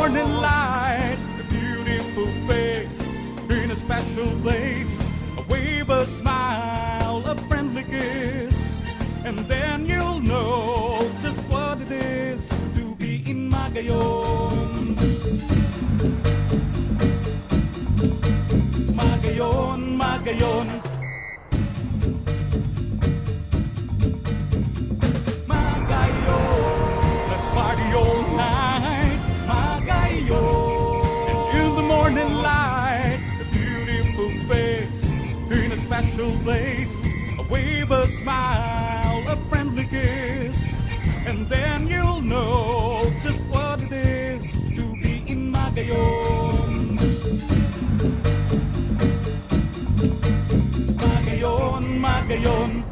morning light, a beautiful face in a special place, a wave, a smile, a friendly kiss, and then you'll know just what it is to be in Magayon. Magayon, Magayon. Magayon, let's party all night. Magayon, and in the morning light, a beautiful face in a special place, a wave, a smile, a friendly kiss, and then you'll know just what it is to be in Magayon. Magayon, Magayon.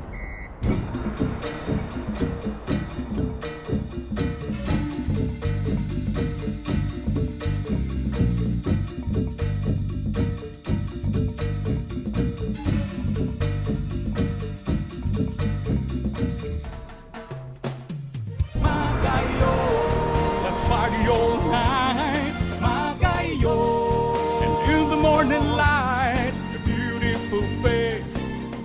Party all night, Magayon, and in the morning light, a beautiful face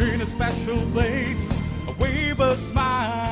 in a special place, a wave, a smile.